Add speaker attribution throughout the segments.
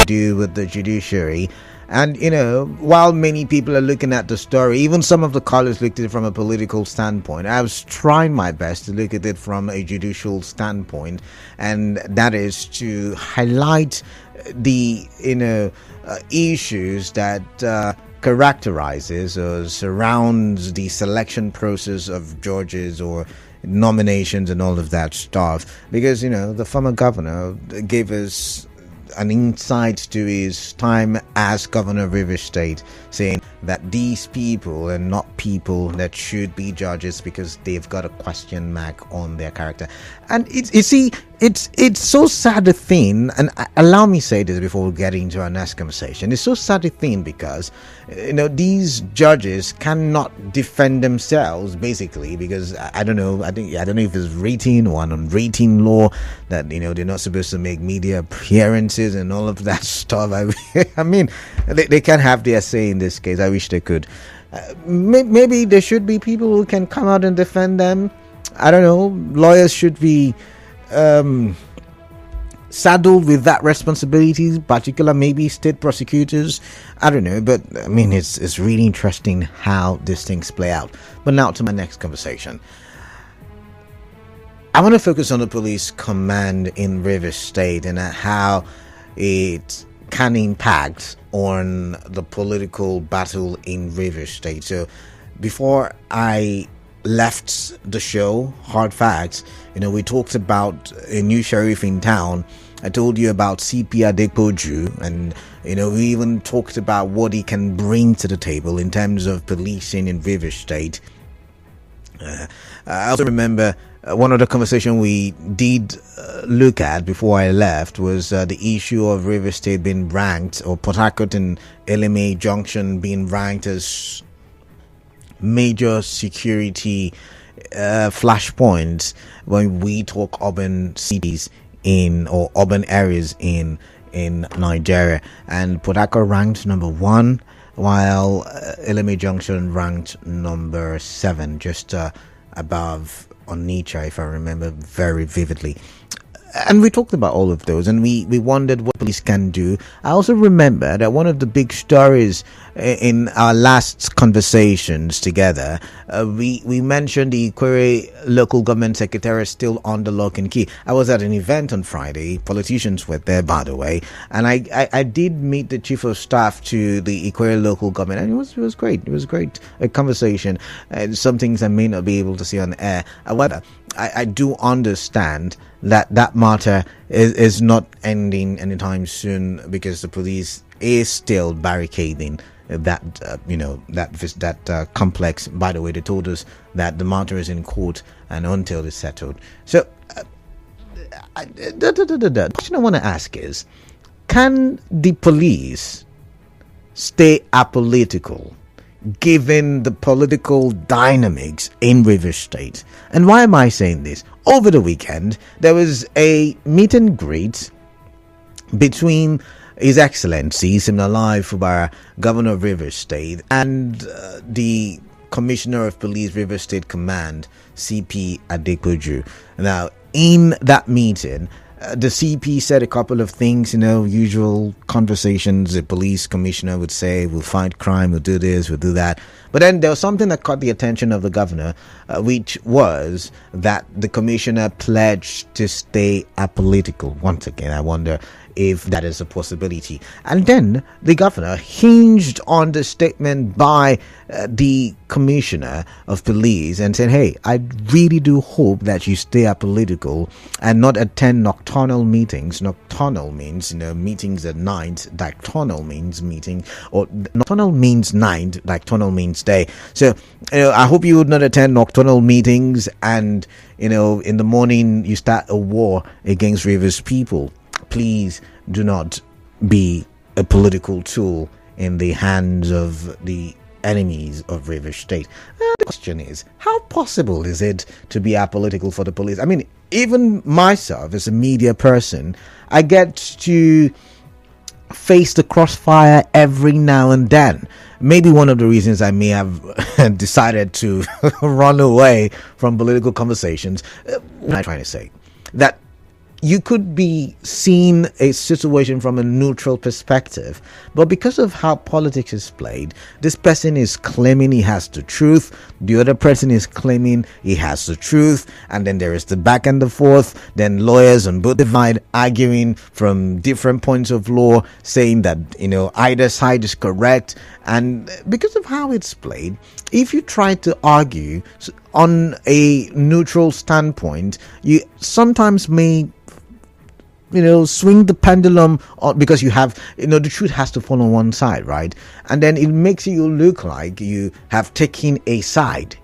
Speaker 1: do with the judiciary. And while many people are looking at the story, even some of the callers looked at it from a political standpoint. I was trying my best to look at it from a judicial standpoint, and that is to highlight the issues that characterizes or surrounds the selection process of judges or nominations and all of that stuff. Because the former governor gave us an insight to his time as governor of Rivers State, saying that these people are not people that should be judges because they've got a question mark on their character. And it's so sad a thing, and allow me say this before we get into our next conversation. It's so sad a thing because these judges cannot defend themselves, basically, because I don't know if it's rating or on rating law that they're not supposed to make media appearances and all of that stuff. I mean, they can't have their say in this case. I wish they could. Maybe there should be people who can come out and defend them. I don't know. Lawyers should be saddled with that responsibility, particular maybe state prosecutors. I don't know, but I mean, it's really interesting how these things play out. But now to my next conversation. I want to focus on the police command in Rivers State and how it can impact on the political battle in Rivers State. So before I left the show, Hard Facts, we talked about a new sheriff in town. I told you about CP Adepoju, and we even talked about what he can bring to the table in terms of policing in Rivers State. I also remember one of the conversation we did look at before I left was the issue of Rivers State being ranked, or Port Harcourt and LMA Junction being ranked as major security flashpoints when we talk urban cities or urban areas in Nigeria. And Port Harcourt ranked number 1, while LMA Junction ranked number 7, just above Onitsha, if I remember very vividly. And we talked about all of those, and we wondered what police can do. I also remember that one of the big stories in our last conversations together, we mentioned the Ikwere local government secretary still on the lock and key. I was at an event on Friday. Politicians were there, by the way, and I did meet the chief of staff to the Ikwere local government, and it was great. It was great, a conversation. Some things I may not be able to see on air. However, I do understand that matter is not ending anytime soon, because the police is still barricading that complex. By the way, they told us that the matter is in court and until it's settled. So the question I want to ask is, can the police stay apolitical given the political dynamics in Rivers State? And why am I saying this? Over the weekend, there was a meet and greet between His Excellency Siminalayi Fubara, Governor of Rivers State, and the Commissioner of Police Rivers State Command, CP Adepoju. Now, in that meeting, the CP said a couple of things, usual conversations. The police commissioner would say, we'll fight crime, we'll do this, we'll do that. But then there was something that caught the attention of the governor, which was that the commissioner pledged to stay apolitical. Once again, I wonder if that is a possibility. And then the governor hinged on the statement by the commissioner of police and said, hey, I really do hope that you stay apolitical and not attend nocturnal meetings. Nocturnal means, meetings at night. Diurnal means meeting, or nocturnal means night. Diurnal means day. So, I hope you would not attend nocturnal meetings and, in the morning you start a war against Rivers people. Please do not be a political tool in the hands of the enemies of Rivers State. The question is, how possible is it to be apolitical for the police? I mean, even myself as a media person, I get to face the crossfire every now and then. Maybe one of the reasons I may have decided to run away from political conversations. What am I trying to say? That you could be seeing a situation from a neutral perspective, but because of how politics is played, this person is claiming he has the truth, the other person is claiming he has the truth, and then there is the back and the forth, then lawyers on both side arguing from different points of law, saying that either side is correct. And because of how it's played, if you try to argue on a neutral standpoint, you sometimes may swing the pendulum because you have the truth has to fall on one side, right? And then it makes you look like you have taken a side.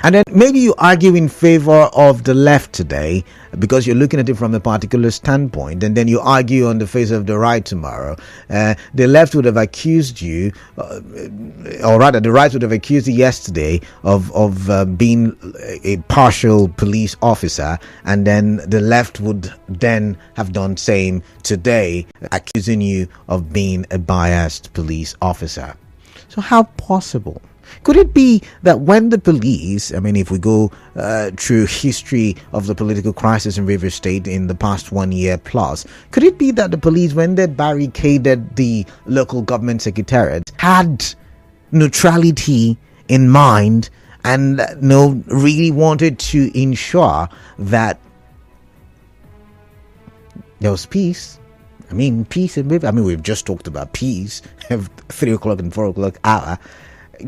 Speaker 1: And then maybe you argue in favor of the left today because you're looking at it from a particular standpoint, and then you argue on the face of the right tomorrow. The left would have accused you, or rather the right would have accused you yesterday of being a partial police officer, and then the left would then have done same today, accusing you of being a biased police officer. So how possible? Could it be that when the police, if we go through history of the political crisis in Rivers State in the past 1 year plus, could it be that the police, when they barricaded the local government secretariat, had neutrality in mind and really wanted to ensure that there was peace? Peace in Rivers. We've just talked about peace at 3 o'clock and 4 o'clock hour.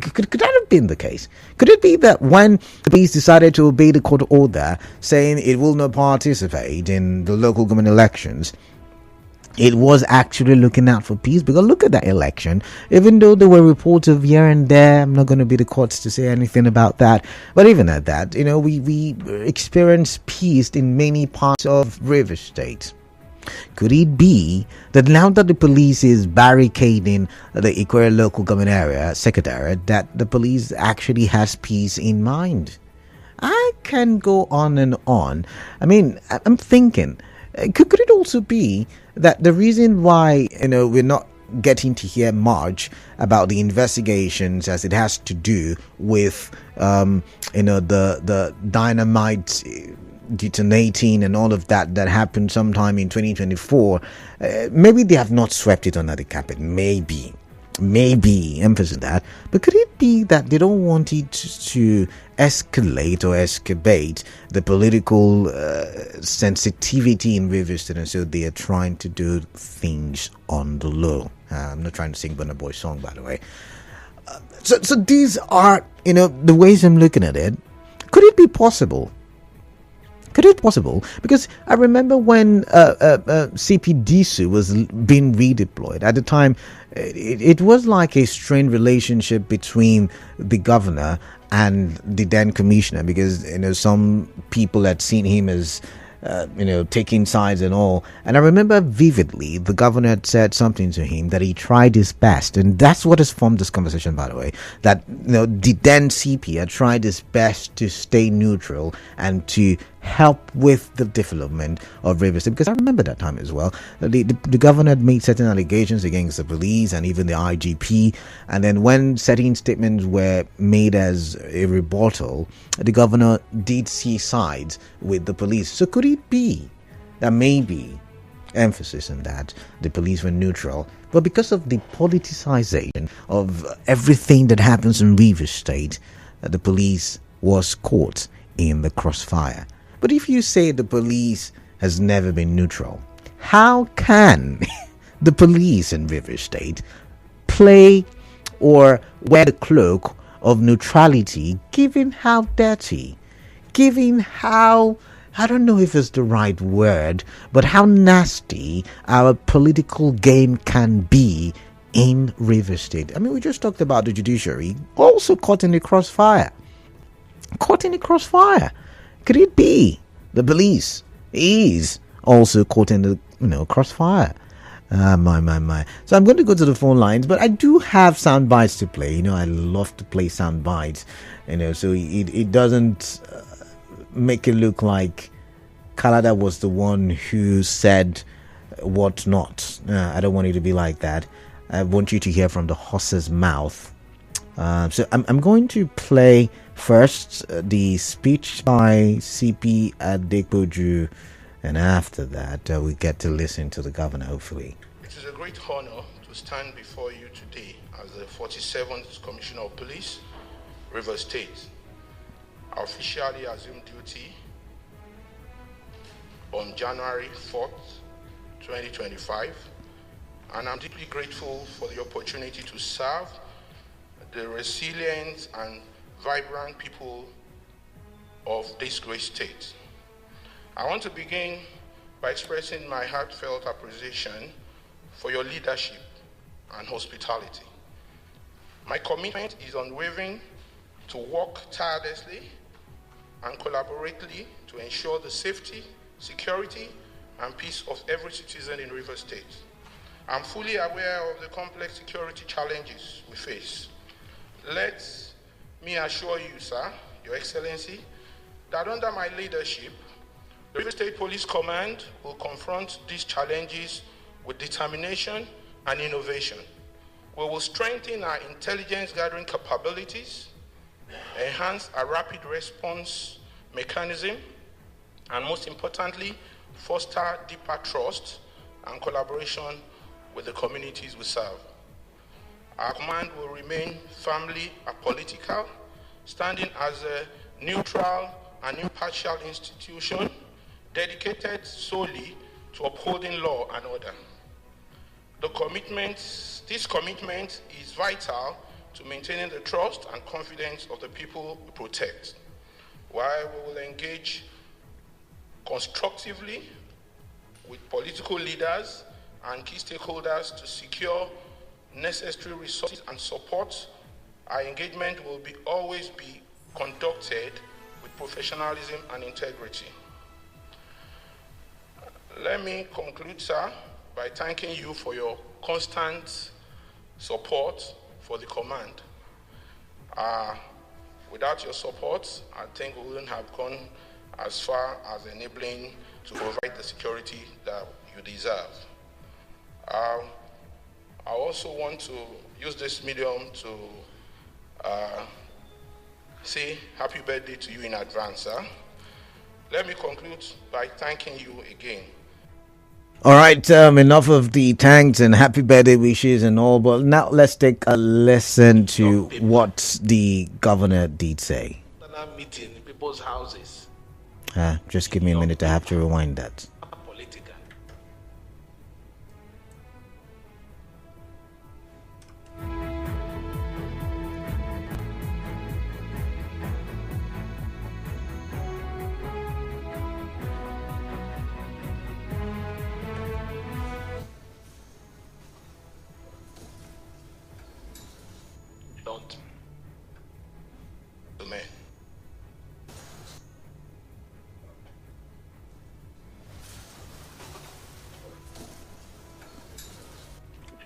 Speaker 1: Could that have been the case? Could it be that when the police decided to obey the court order saying it will not participate in the local government elections, it was actually looking out for peace? Because look at that election. Even though there were reports of here and there, I'm not going to be the courts to say anything about that, but even at that, we experienced peace in many parts of River State. Could it be that now that the police is barricading the Ikwerre local government area secretariat, that the police actually has peace in mind? I can go on and on. I'm thinking, could it also be that the reason why we're not getting to hear much about the investigations as it has to do with the dynamite detonating and all of that happened sometime in 2024, maybe they have not swept it under the carpet, maybe emphasis that, but could it be that they don't want it to escalate or excavate the political sensitivity in Rivers State, and so they are trying to do things on the low? I'm not trying to sing Burna Boy's song, by the way. So these are the ways I'm looking at it. Could it be possible? Because I remember when CP Disu was being redeployed. At the time, it was like a strained relationship between the governor and the then commissioner, because some people had seen him as taking sides and all. And I remember vividly the governor had said something to him that he tried his best, and that's what has formed this conversation, by the way, that the then CP had tried his best to stay neutral and to help with the development of Rivers State, because I remember that time as well. The governor had made certain allegations against the police and even the IGP, and then when certain statements were made as a rebuttal, the governor did see sides with the police. So could it be that maybe, emphasis on that, the police were neutral, but because of the politicization of everything that happens in Rivers State, the police was caught in the crossfire? But if you say the police has never been neutral, how can the police in Rivers State play or wear the cloak of neutrality, given how dirty, given how, I don't know if it's the right word, but how nasty our political game can be in Rivers State? We just talked about the judiciary also caught in the crossfire. Could it be the police is also caught in the crossfire? My. So I'm going to go to the phone lines, but I do have sound bites to play. I love to play sound bites, so it doesn't make it look like Canada was the one who said what not. I don't want it to be like that. I want you to hear from the horse's mouth. So I'm going to play first the speech by CP Adepoju And after that, we get to listen to the governor, hopefully.
Speaker 2: It is a great honor to stand before you today as the 47th Commissioner of Police, Rivers State. I officially assumed duty on January 4th, 2025, and I'm deeply grateful for the opportunity to serve the resilient and vibrant people of this great state. I want to begin by expressing my heartfelt appreciation for your leadership and hospitality. My commitment is unwavering to work tirelessly and collaboratively to ensure the safety, security, and peace of every citizen in Rivers State. I'm fully aware of the complex security challenges we face. Let me assure you, sir, Your Excellency, that under my leadership, the Rivers State Police Command will confront these challenges with determination and innovation. We will strengthen our intelligence gathering capabilities, enhance our rapid response mechanism, and most importantly, foster deeper trust and collaboration with the communities we serve. Our command will remain firmly apolitical, standing as a neutral and impartial institution dedicated solely to upholding law and order. This commitment is vital to maintaining the trust and confidence of the people we protect, while we will engage constructively with political leaders and key stakeholders to secure necessary resources and support. Our engagement will always be conducted with professionalism and integrity. Let me conclude, sir, by thanking you for your constant support for the command. Without your support, I think we wouldn't have gone as far as enabling to provide the security that you deserve. I also want to use this medium to say happy birthday to you in advance, sir. Let me conclude by thanking you again.
Speaker 1: All right, enough of the thanks and happy birthday wishes and all, but now let's take a listen to what the governor did say.
Speaker 3: Meeting in people's houses.
Speaker 1: Just give me a minute, I have to rewind that.
Speaker 3: Apolitical. Don't.
Speaker 2: Amen.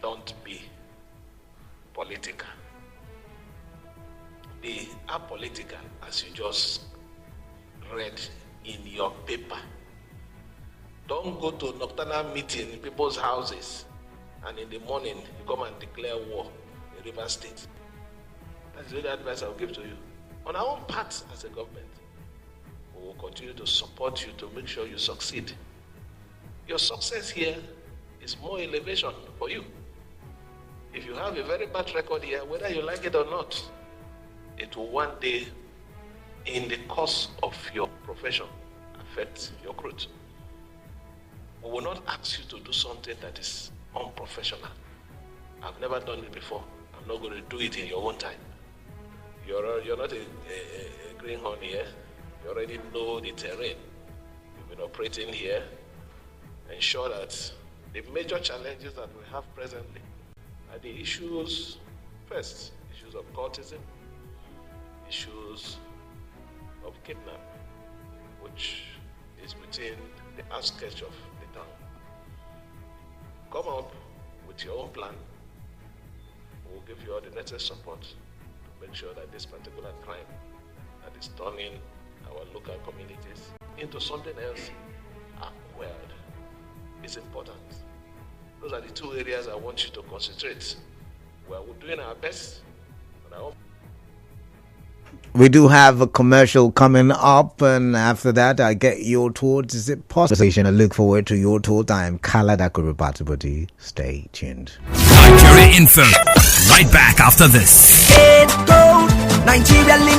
Speaker 3: Don't be political. Be apolitical, as you just read in your paper. Don't go to nocturnal meeting in people's houses and in the morning you come and declare war in Rivers State. That's the only advice I'll give to you. On our own part as a government, we will continue to support you to make sure you succeed. Your success here is more elevation for you. If you have a very bad record here, whether you like it or not, it will one day, in the course of your profession, affect your growth. We will not ask you to do something that is unprofessional. I've never done it before. I'm not going to do it in your own time. You're not a greenhorn here. You already know the terrain. You've been operating here. Ensure that the major challenges that we have presently are the issues, first, issues of cultism, issues of kidnapping, which is within the outskirts of the town. Come up with your own plan. We'll give you all the necessary support to make sure that this particular crime that is turning our local communities into something else acquired is important. Those are the two areas I want you to concentrate. We're doing our best on our own.
Speaker 1: We do have a commercial coming up, and after that, I get your thoughts. Is it possible? I look forward to your thoughts. I am Kala Dakurubati. Stay tuned.
Speaker 4: Accurate info. Right back after this. Nigeria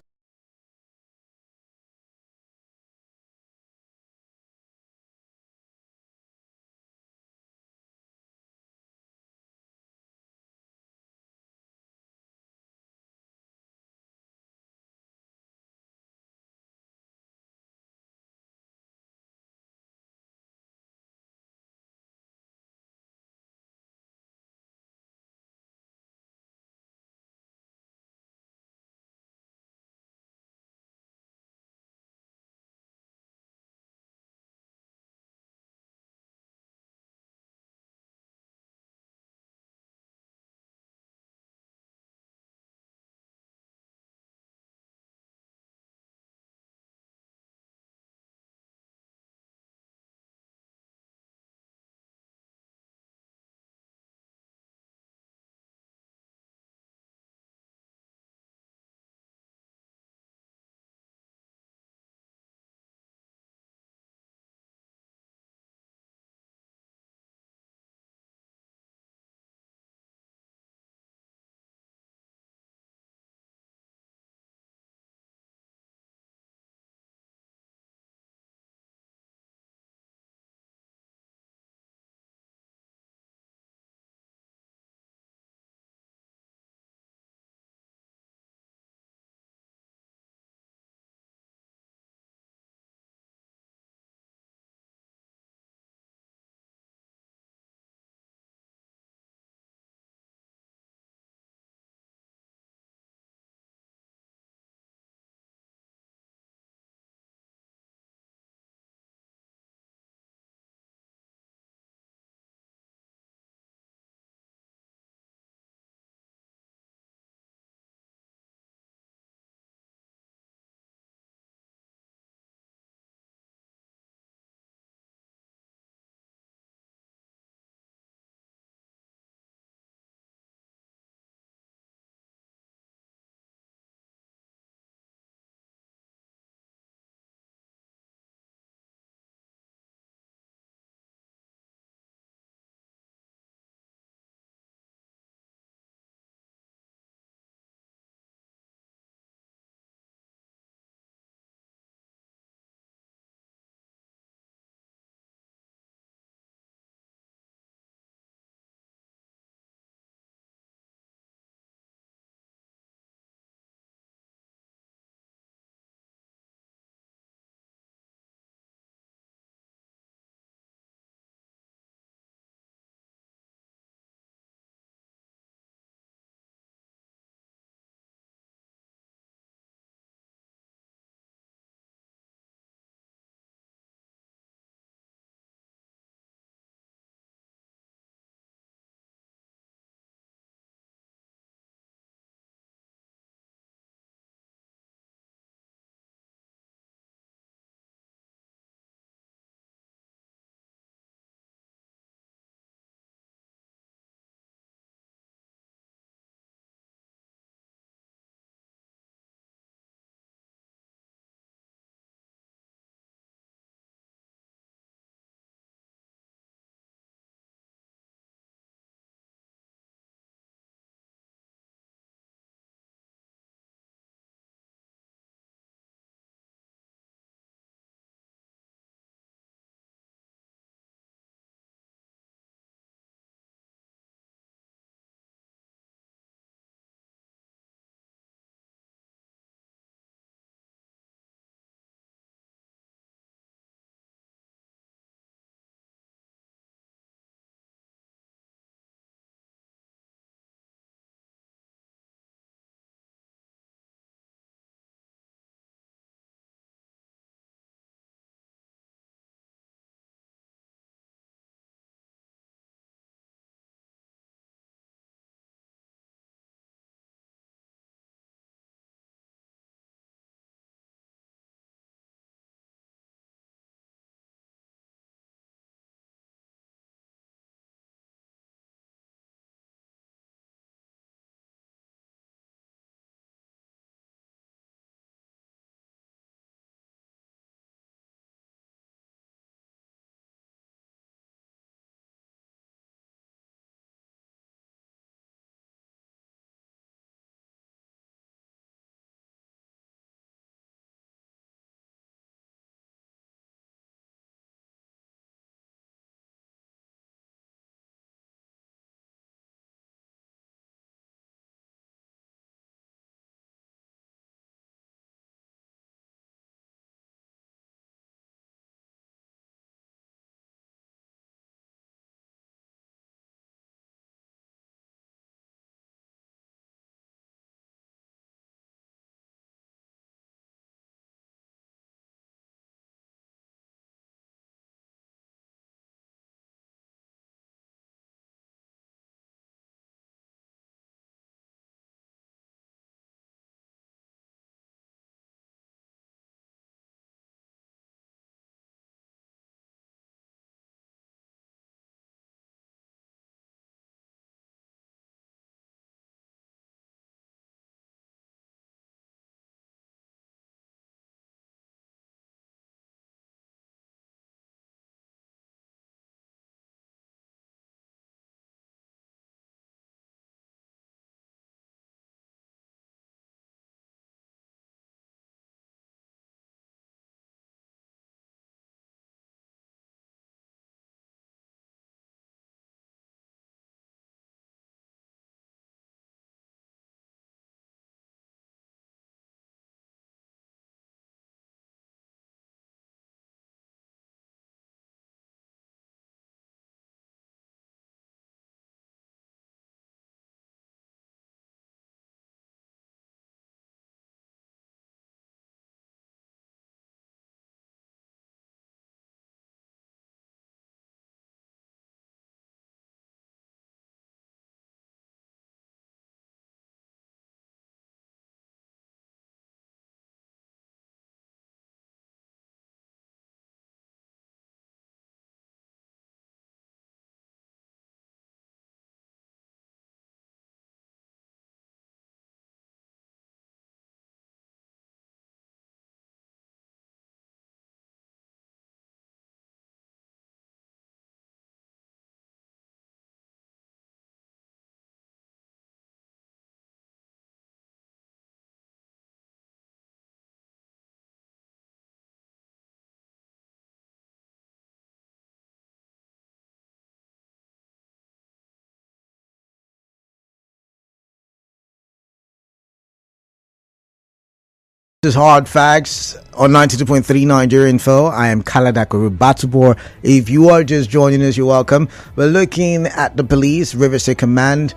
Speaker 1: This is Hard Facts on 92.3 Nigeria Info. I am Kaladakuru Batubor. If you are just joining us, you're welcome. We're looking at the police, River State Command,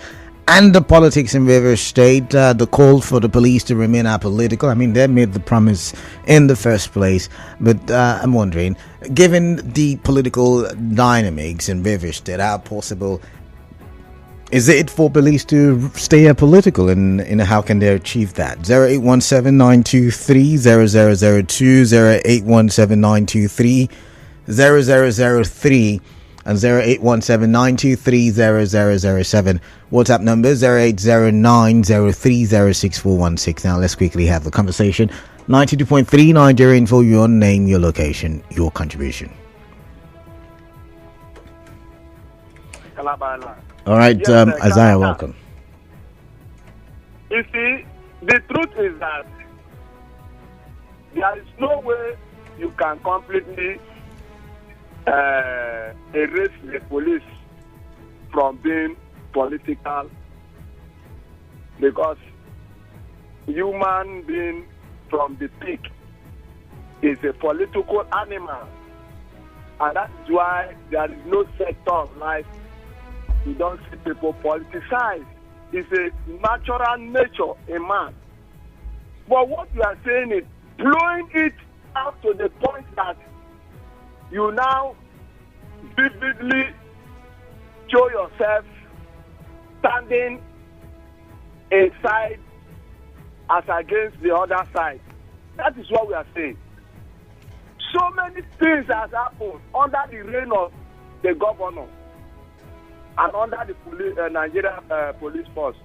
Speaker 1: and the politics in River State. The call for the police to remain apolitical. I mean, they made the promise in the first place. But I'm wondering, given the political dynamics in River State, how possible is it for police to stay apolitical, and how can they achieve that? 0817-923-0002, 0817-923-0003, and 0817-923-0007. WhatsApp number 0809-0306416. Now let's quickly have the conversation. 92.3 Nigeria Info, your name, your location, your contribution. All right, Isaiah, welcome.
Speaker 5: You see, the truth is that there is no way you can completely erase the police from being political, because human being from the peak is a political animal, and that is why there is no sector of life you don't see people politicize. It's a natural nature in man. But what we are saying is blowing it out to the point that you now vividly show yourself standing a side as against the other side. That is what we are saying. So many things has happened under the reign of the governor and under the Nigerian police force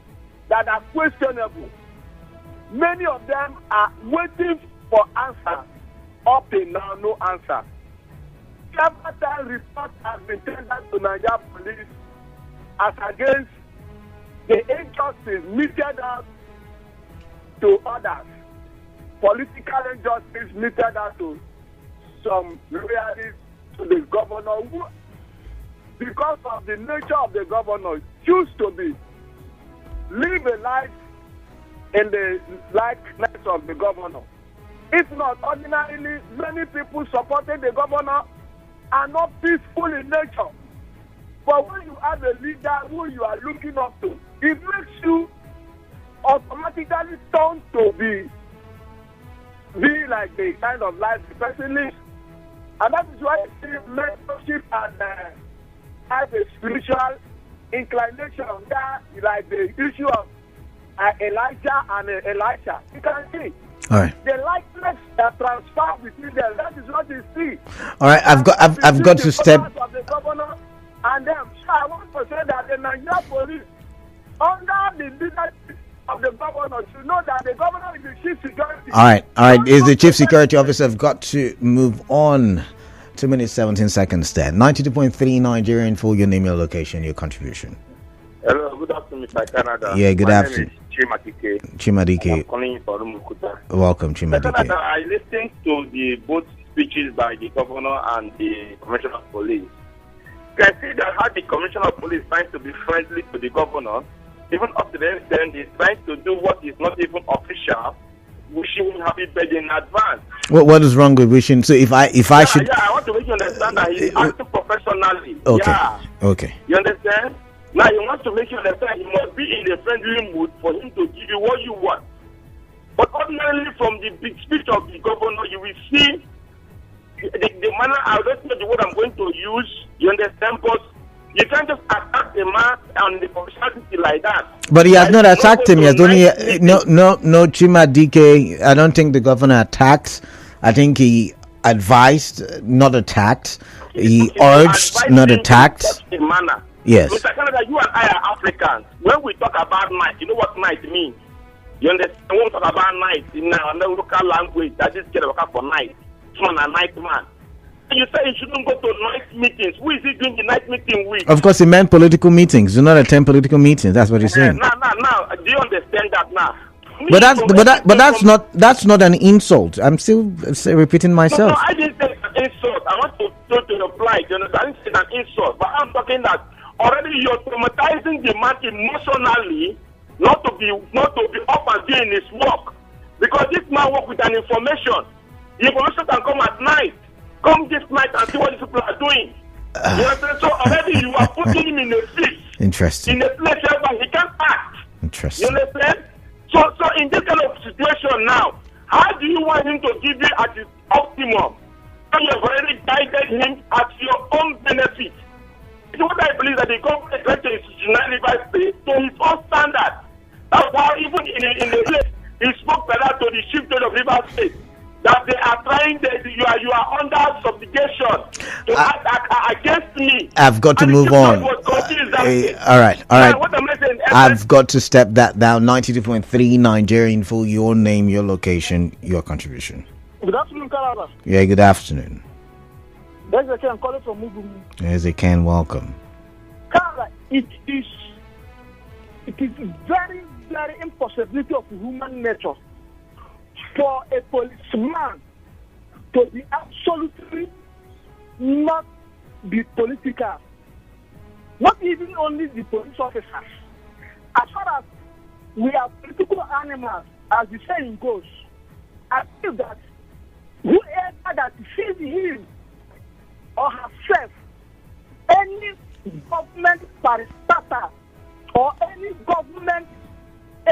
Speaker 5: that are questionable. Many of them are waiting for answers. Up till now, no answer. Several time report has been tendered to Nigerian police as against the injustice meted out to others. Political injustice meted out to some loyalists to the governor who, because of the nature of the governor, choose to live a life in the likeness of the governor. If not, ordinarily, many people supporting the governor are not peaceful in nature. But when you have a leader who you are looking up to, it makes you automatically turn to be like the kind of life the person lives. And that is why you see mentorship and have a spiritual inclination there, like the issue of Elijah and Elisha. You can see.
Speaker 1: All right.
Speaker 5: The likeness that transfer between them. That is what you see.
Speaker 1: All right. I've got to step.
Speaker 5: Of the governor and them. So I want to say that the Nigerian police, under the leadership of the governor, should know that the governor is the chief security.
Speaker 1: All right. Is the chief security officer? I've got to move on. 2 minutes 17 seconds there. 92.3 Nigerian for your name, your location, your contribution.
Speaker 6: Hello, good afternoon, Mr. Canada.
Speaker 1: Yeah, good afternoon.
Speaker 6: Chimadike. I'm calling you from Rumukuta.
Speaker 1: Welcome, Chimadike.
Speaker 6: Canada, I listened to the both speeches by the governor and the commissioner of police. You can see that how the commissioner of police is trying to be friendly to the governor, even up to the extent he's trying to do what is not even official, wishing him happy birthday in advance.
Speaker 1: What is wrong with wishing? So if I should...
Speaker 6: Yeah, I want to make you understand that he's acting professionally.
Speaker 1: Okay.
Speaker 6: Yeah.
Speaker 1: Okay.
Speaker 6: You understand? Now he wants to make you understand he must be in a friendly mood for him to give you what you want. But ordinarily from the big speech of the governor, you will see the manner, I don't know the word I'm going to use, you understand? But you can't just attack the man and the professionality like that. But he has
Speaker 1: not attacked him. He has only no Chimadike. I don't think the governor attacked. I think he advised, not attacked. He urged, not attacked. Yes.
Speaker 6: Mr. Canada, you and I are Africans. When we talk about night, you know what night means. You understand? When we talk about night in our local language, that is get a for night. It's not a night man. You say you shouldn't go to night meetings. Who is he doing the night meeting with?
Speaker 1: Of course, he meant political meetings. Do not attend political meetings. That's what he's saying.
Speaker 6: Now. Do you understand that now?
Speaker 1: That's not an insult. I'm still repeating myself.
Speaker 6: No, I didn't say an insult. I want to reply. You understand? I didn't say an insult, but I'm talking that already you're traumatizing the man emotionally, not to be up and doing his work. because this man work with an information. The information can come at night. Come this night and see what these people are doing. You understand? So already you are putting him in a fix.
Speaker 1: Interesting.
Speaker 6: In a place where he can't act.
Speaker 1: Interesting.
Speaker 6: You understand? So in this kind of situation now, how do you want him to give you at his optimum? And you have already guided him at your own benefit. It's what I believe that the government is trying to institutionalize to his own standard. That's why even in the place he spoke like that to the chief judge of Rivers State, that they are trying that you are under subjugation to act against me.
Speaker 1: I've got to move on. All right.
Speaker 6: What am I saying?
Speaker 1: I've got to step that down. 92.3 Nigerian Full. Your name, your location, your contribution.
Speaker 7: Good afternoon, Canada.
Speaker 1: Yeah, good afternoon.
Speaker 7: There's a can calling from Mugumi.
Speaker 1: As they can, welcome.
Speaker 7: Canada, it is very, very impossibility of human nature for a policeman to be absolutely not be political. Not even only the police officers. As far as we are political animals, as the saying goes, I feel that whoever that sees him or herself, any government parastatal or any government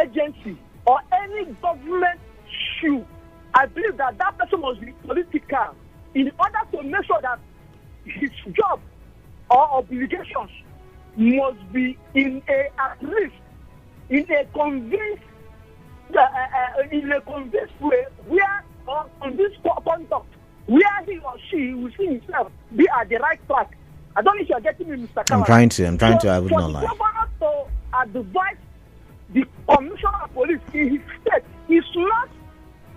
Speaker 7: agency or any government shoe, I believe that person must be political in order to make sure that his job or obligations must be in at least in a convinced way where or convinced conduct where he or she will see himself be at the right track. I don't know if you are getting me, Mr. Kamara.
Speaker 1: I'm trying to. I would not lie.
Speaker 7: For the governor to advise the commissioner of police in his state is not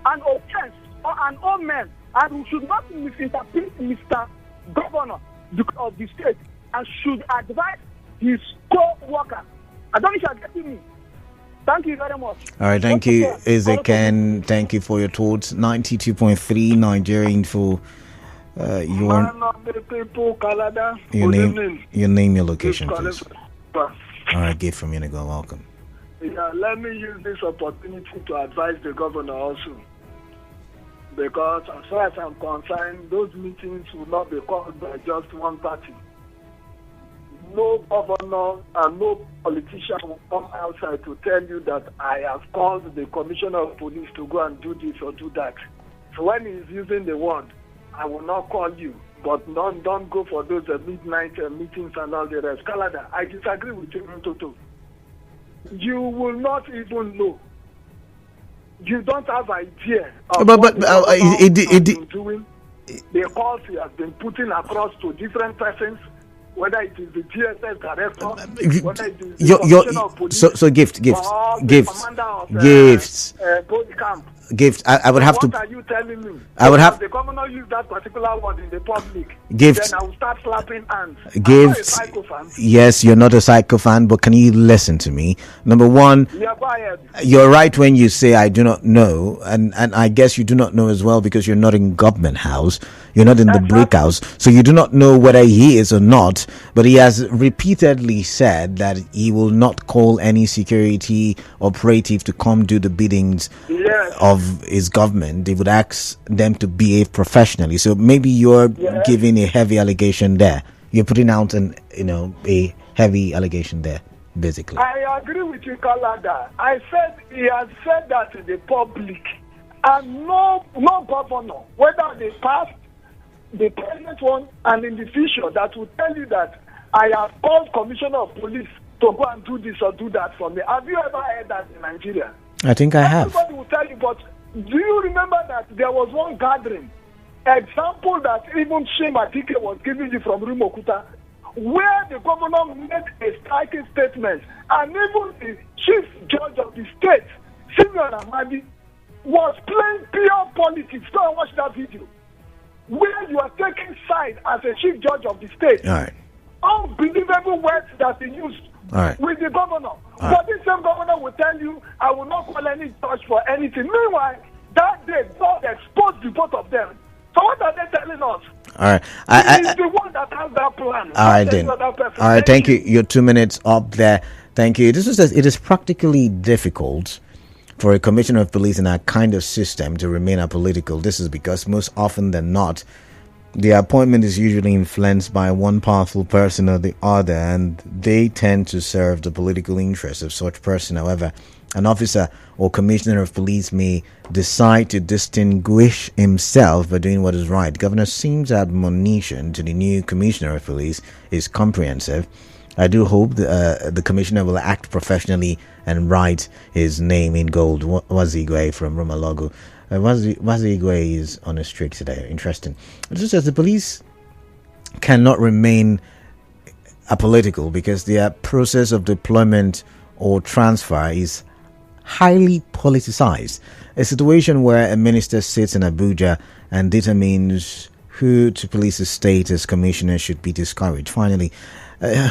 Speaker 7: an offense or an omen, and we should not misinterpret Mr. Governor of the state and should advise his co-worker. I don't know if you are getting me. Thank you very much.
Speaker 1: All right, thank you, Ezekiel. Thank you for your thoughts. 92.3 Nigerian Full. Your name, your location, please. All right, give from Unigo. Welcome.
Speaker 5: Yeah, let me use this opportunity to advise the governor also. Because as far as I'm concerned, those meetings will not be called by just one party. No governor and no politician will come outside to tell you that I have called the commissioner of police to go and do this or do that. So when he's using the word, I will not call you, but don't go for those midnight meetings and all the rest. Kalada, I disagree with you, Toto. You will not even know. You don't have idea of what the doing. The calls he has been putting across to different persons, whether it is the GSS director, whether it is the commissioner of police,
Speaker 1: so gifts. I would have to.
Speaker 5: What are you telling me?
Speaker 1: I would have.
Speaker 5: The governor used that particular word in the public.
Speaker 1: Gifts.
Speaker 5: Then I will start slapping hands.
Speaker 1: Gifts. Yes, you're not a psycho fan, but can you listen to me? Number one, you're right when you say I do not know, and I guess you do not know as well because you're not in government house. You're not in the brick house, so you do not know whether he is or not. But he has repeatedly said that he will not call any security operative to come do the biddings of his government. He would ask them to behave professionally. So maybe you're giving a heavy allegation there. You're putting out a heavy allegation there, basically.
Speaker 5: I agree with you, Kalada. I said he has said that to the public, and no governor, whether they passed the present one and in the future, that will tell you that I have called commissioner of police to go and do this or do that for me. Have you ever heard that in Nigeria?
Speaker 1: I think I have.
Speaker 5: Everybody will tell you, but do you remember that there was one gathering, example that even Shema Dike was giving you from Rumokuta, where the governor made a striking statement, and even the chief judge of the state, Simeon Amadi, was playing pure politics. Go and watch that video, where you are taking side as a chief judge of the state.
Speaker 1: All right.
Speaker 5: Unbelievable words that he used with the governor. But this same governor will tell you, I will not call any judge for anything. Meanwhile, that day, God exposed the both of them. So what are they telling us?
Speaker 1: All right.
Speaker 5: He's the one that has that plan.
Speaker 1: All right, then. All right, thank you. You're 2 minutes up there. Thank you. It is practically difficult for a commissioner of police in our kind of system to remain apolitical. This is because most often than not, the appointment is usually influenced by one powerful person or the other, and they tend to serve the political interests of such person. However, an officer or commissioner of police may decide to distinguish himself by doing what is right. Governor Sim's admonition to the new commissioner of police is comprehensive. I do hope the commissioner will act professionally and write his name in gold. Wazigwe from Romalogo. Wazigwe is on a streak today. Interesting. It just says the police cannot remain apolitical because their process of deployment or transfer is highly politicized. A situation where a minister sits in Abuja and determines who to police a state as commissioner should be discouraged. Finally,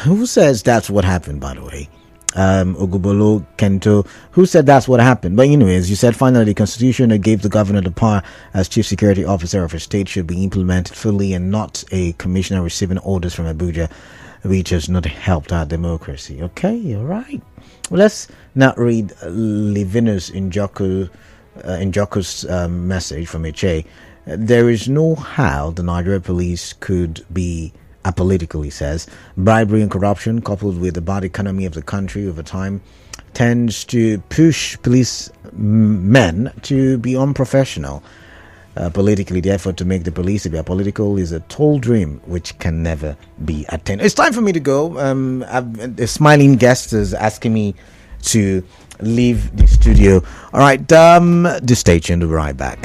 Speaker 1: who says that's what happened, by the way? Ogubolo Kento, who said that's what happened. But anyways, you said finally the constitution that gave the governor the power as chief security officer of a state should be implemented fully and not a commissioner receiving orders from Abuja, which has not helped our democracy. Okay, all right. Well, let's now read Livinus Njoku's message from HA. There is no how the Nigeria police could be apolitical, he says. Bribery and corruption, coupled with the bad economy of the country over time, tends to push police men to be unprofessional. Politically, the effort to make the police to be apolitical is a tall dream which can never be attained. It's time for me to go. A smiling guest is asking me to leave the studio. All right, the station. We'll be right back.